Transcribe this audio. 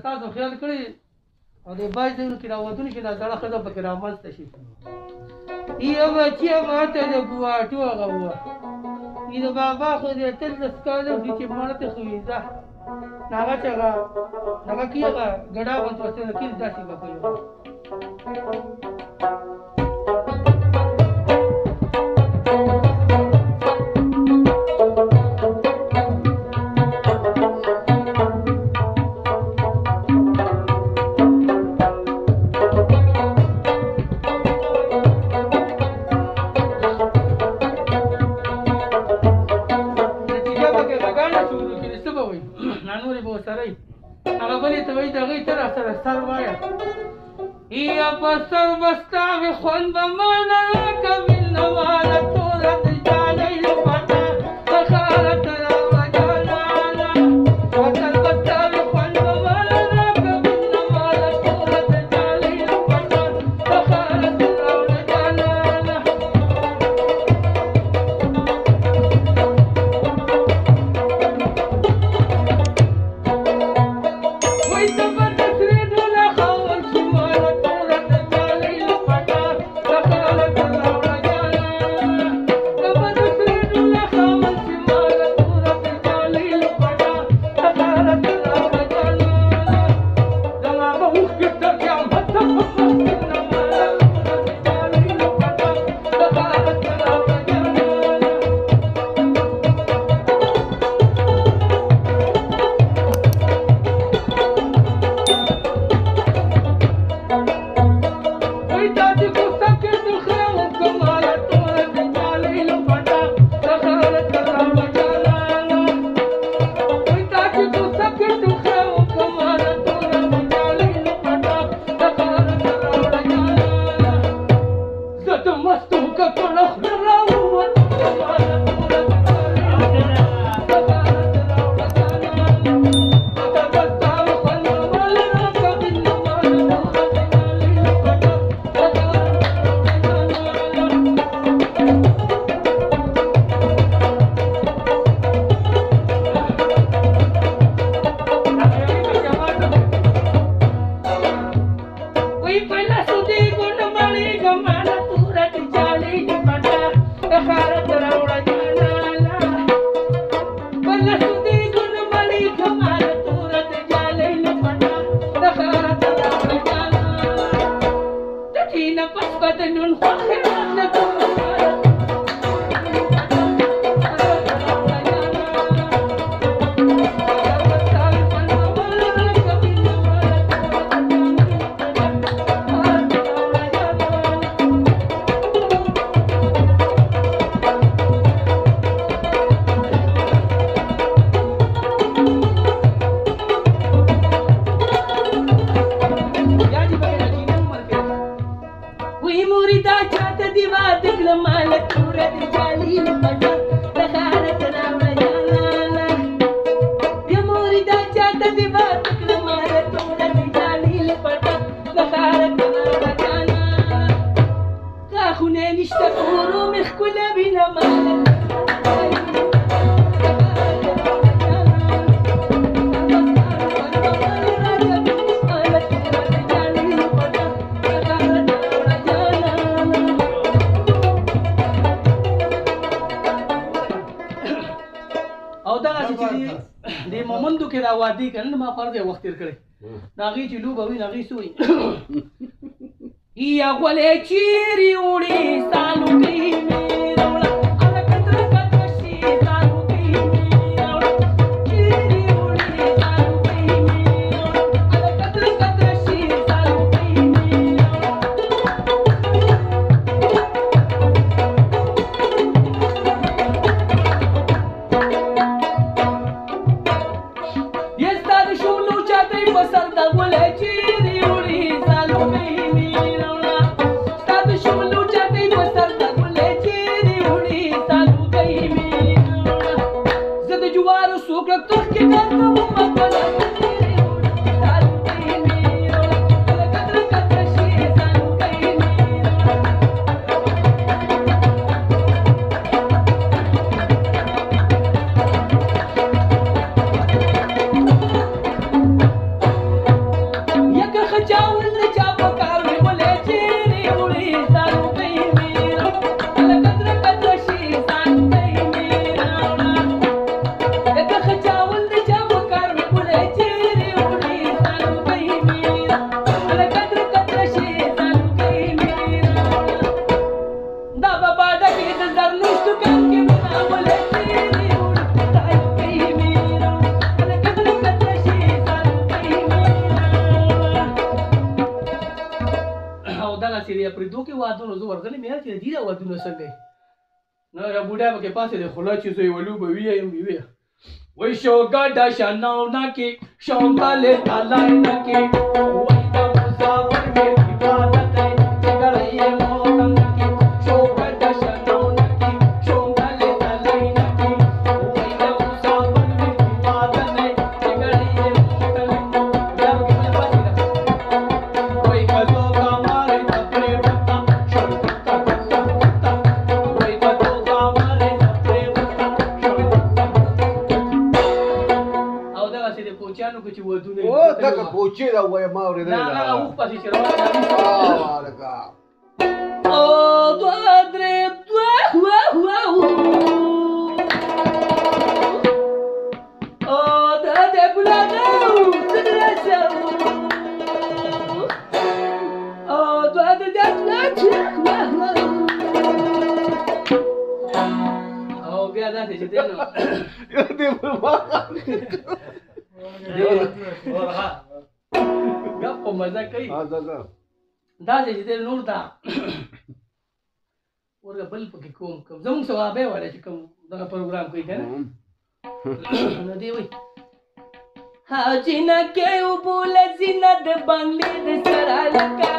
تاسو خیال کړی او د باج ځایونو کې راوتونو کې دا زړه ښځه پکې رامنځته شي یا بچیه ماته د ګواټو هغه ووه د بابا خو د 13 کاله دي چې مړه ته خو وي ځه هغه چې هغه کې هغه ګډا غونته وسله کې داسې به کوي یا بسر بستاوی خون بمانا کبیل نوالا تورت جالی لپتا تخارت راو جالالا بسر بستاوی خون بمانا کبیل نوالا تورت جالی لپتا تخارت راو جالالا وی تبت سرید ولا خاول شمالا وادي کنه ما فرض وخت تیر کړی ناغي چې لوبه وي ناغي سوی یا غولې چیرې وړي سالو کې میرولا اله کتر کتر شي سالو کې میرولا چیرې وړي سالو کې میرولا اله کتر کتر شي سالو کې پرې دوه کې وادونه زه ورغلی مې یار چې دې دا وادونه څنګه نو یا بوډا پکې پاسې د خوله چې زه یې ولوبه ویایم ویې وای شوګډا شناونه کې شونګلې تالاینه کې وای دا مسافر مې عبادت دی څنګه موتن کې شوګډا شناونه کې شونګلې تالاینه کې وای دا مسافر مې عبادت دی څنګه موتن بیا پکې پاسې دا وای کزو کامارې تپرې وتا شونګتا وای کزو کامارې تپرې وتا کوچانو کې چې ودونه او دا کوچې دا وای ما اورېدل نه نه اوخ پاسې چې روان دي وارګه او دوه درې دوه او دا دې بلانو تدرسو او دوه درې او بیا دا چې دینو یو دې ما بیا په مزه کوي دا دا چې دې نور دا ورګه بل پکې کوم زموږ ثوابه وره چې کوم دا پروګرام کوي کنه نو دی وای حاجی نه کې وبول زینت بنگلې د سره لکه